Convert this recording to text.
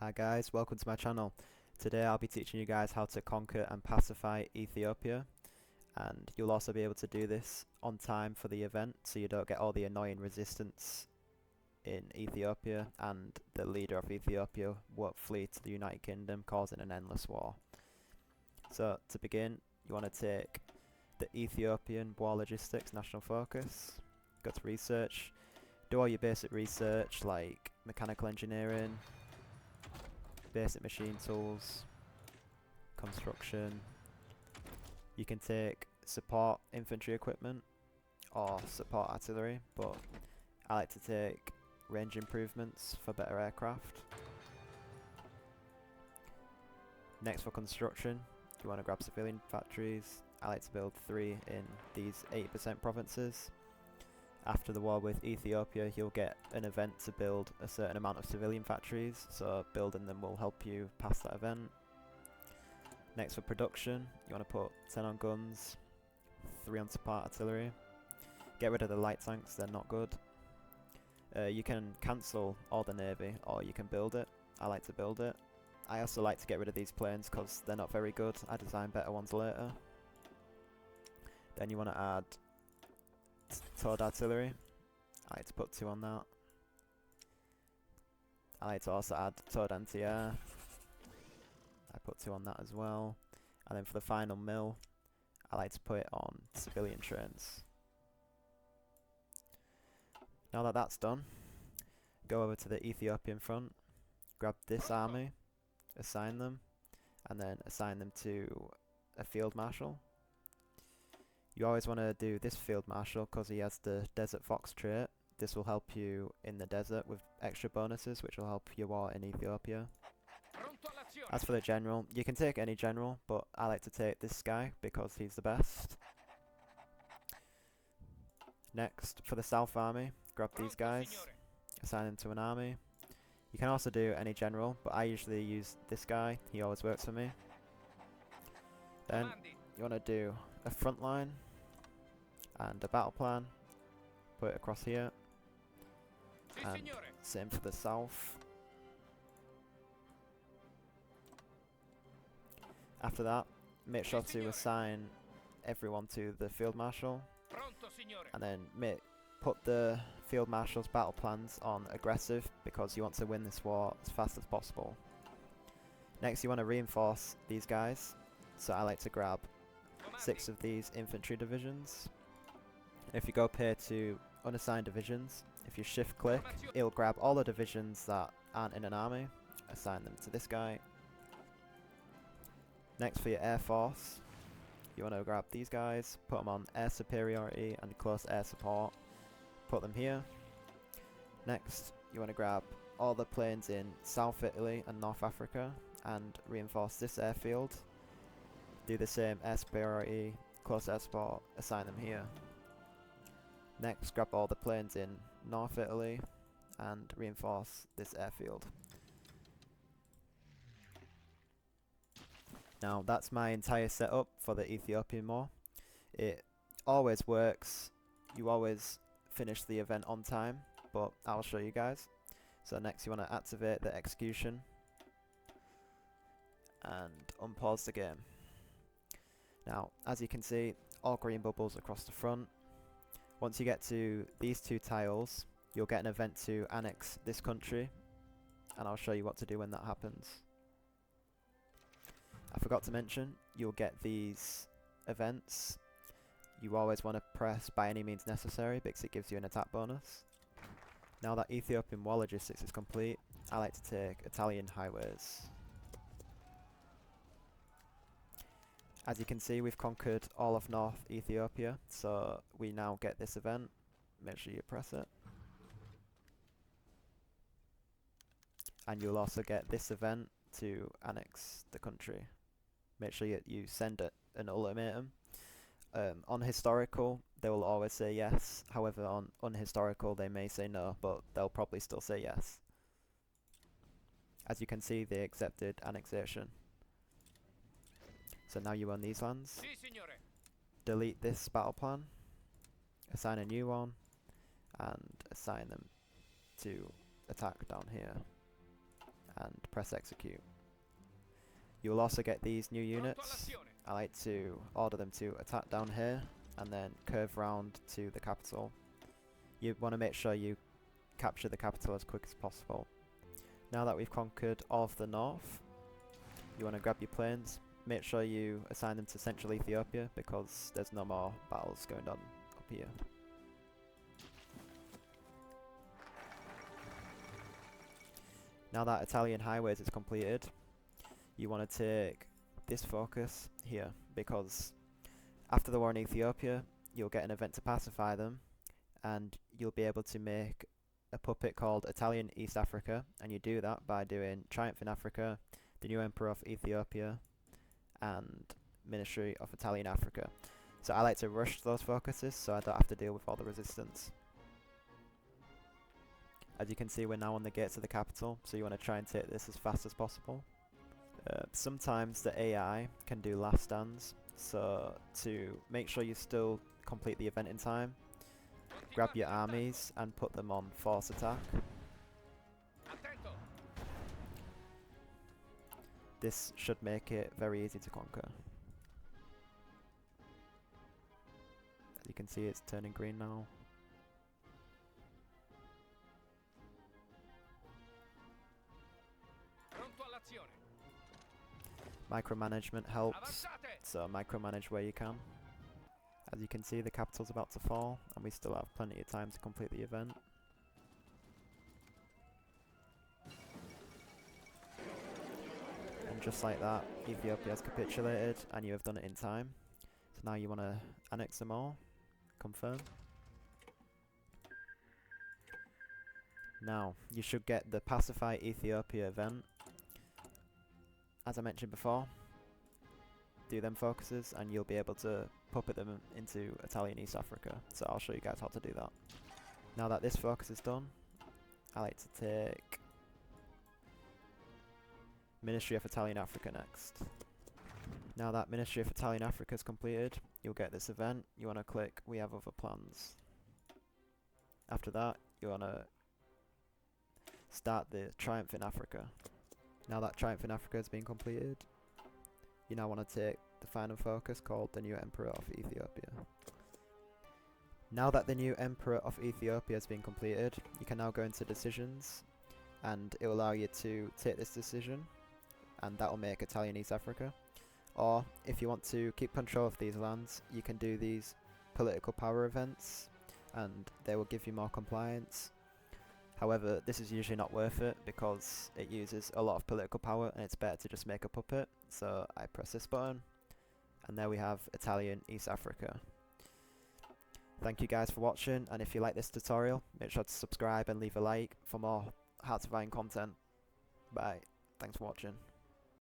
Hi guys, welcome to my channel. Today I'll be teaching you guys how to conquer and pacify Ethiopia, and you'll also be able to do this on time for the event so you don't get all the annoying resistance in Ethiopia and the leader of Ethiopia won't flee to the United Kingdom, causing an endless war. So to begin, you want to take the Ethiopian War Logistics National Focus, go to research, do all your basic research like mechanical engineering, basic machine tools, construction. You can take support infantry equipment or support artillery, but I like to take range improvements for better aircraft. Next, for construction, you want to grab civilian factories. I like to build 3 in these 80% provinces. After the war with Ethiopia, you'll get an event to build a certain amount of civilian factories, so building them will help you pass that event. Next, for production, you want to put 10 on guns, 3 on support artillery. Get rid of the light tanks, they're not good. You can cancel all the navy, or you can build it. I like to build it. I also like to get rid of these planes because they're not very good. I design better ones later. Then you want to add towed artillery. I like to put 2 on that. I like to also add towed anti-air. I put 2 on that as well. And then for the final mill, I like to put it on civilian trains. Now that that's done, go over to the Ethiopian front, grab this army, assign them, and then assign them to a field marshal. You always want to do this field marshal because he has the Desert Fox trait. This will help you in the desert with extra bonuses, which will help your war in Ethiopia. As for the general, you can take any general, but I like to take this guy because he's the best. Next, for the South Army, grab these guys, assign them to an army. You can also do any general, but I usually use this guy, he always works for me. Then, you want to do a front line and a battle plan, put it across here, and same for the south. After that, make sure to assign everyone to the field marshal, and then put the field marshal's battle plans on aggressive because you want to win this war as fast as possible. Next, you want to reinforce these guys, so I like to grab 6 of these infantry divisions. If you go up here to unassigned divisions, if you shift click, it'll grab all the divisions that aren't in an army, assign them to this guy. Next, for your air force, you want to grab these guys, put them on air superiority and close air support, put them here. Next, you want to grab all the planes in South Italy and North Africa and reinforce this airfield. Do the same air superiority, close air support, assign them here. Next, grab all the planes in North Italy and reinforce this airfield. Now that's my entire setup for the Ethiopian war. It always works, you always finish the event on time, but I'll show you guys. So next you want to activate the execution and unpause the game. Now as you can see, all green bubbles across the front. Once you get to these 2 tiles, you'll get an event to annex this country, and I'll show you what to do when that happens. I forgot to mention, you'll get these events. You always want to press by any means necessary because it gives you an attack bonus. Now that Ethiopian war logistics is complete, I like to take Italian highways. As you can see, we've conquered all of North Ethiopia, so we now get this event. Make sure you press it. And you'll also get this event to annex the country. Make sure you send it an ultimatum. On historical, they will always say yes. However, on unhistorical, they may say no, but they'll probably still say yes. As you can see, they accepted annexation. So now you own these lands. Delete this battle plan, assign a new one, and assign them to attack down here. and press execute. You will also get these new units. I like to order them to attack down here and then curve round to the capital. You want to make sure you capture the capital as quick as possible. Now that we've conquered all of the north, you want to grab your planes. Make sure you assign them to central Ethiopia because there's no more battles going on up here. Now that Italian highways is completed, you want to take this focus here because after the war in Ethiopia, you'll get an event to pacify them and you'll be able to make a puppet called Italian East Africa, and you do that by doing Triumph in Africa, the new Emperor of Ethiopia, and Ministry of Italian Africa. So I like to rush those focuses so I don't have to deal with all the resistance. As you can see, we're now on the gates of the capital, so you want to try and take this as fast as possible. Sometimes the AI can do last stands, so to make sure you still complete the event in time, grab your armies and put them on force attack. This should make it very easy to conquer. As you can see, it's turning green now. Micromanagement helps, so micromanage where you can. As you can see, the capital's about to fall, and we still have plenty of time to complete the event. And just like that, Ethiopia has capitulated, and you have done it in time. So now you want to annex them all. Confirm. Now, you should get the Pacify Ethiopia event. As I mentioned before, do them focuses and you'll be able to puppet them into Italian East Africa. So I'll show you guys how to do that. Now that this focus is done, I like to take Ministry of Italian Africa next. Now that Ministry of Italian Africa is completed, you'll get this event. You want to click We Have Other Plans. After that, you want to start the Triumph in Africa. Now that Triumph in Africa has been completed, you now want to take the final focus called the new Emperor of Ethiopia. Now that the new Emperor of Ethiopia has been completed, you can now go into decisions and it will allow you to take this decision and that will make Italian East Africa. Or if you want to keep control of these lands, you can do these political power events and they will give you more compliance. However, this is usually not worth it because it uses a lot of political power and it's better to just make a puppet. So I press this button and there we have Italian East Africa. Thank you guys for watching, and if you like this tutorial, make sure to subscribe and leave a like for more Hearts of Iron content. Bye. Thanks for watching.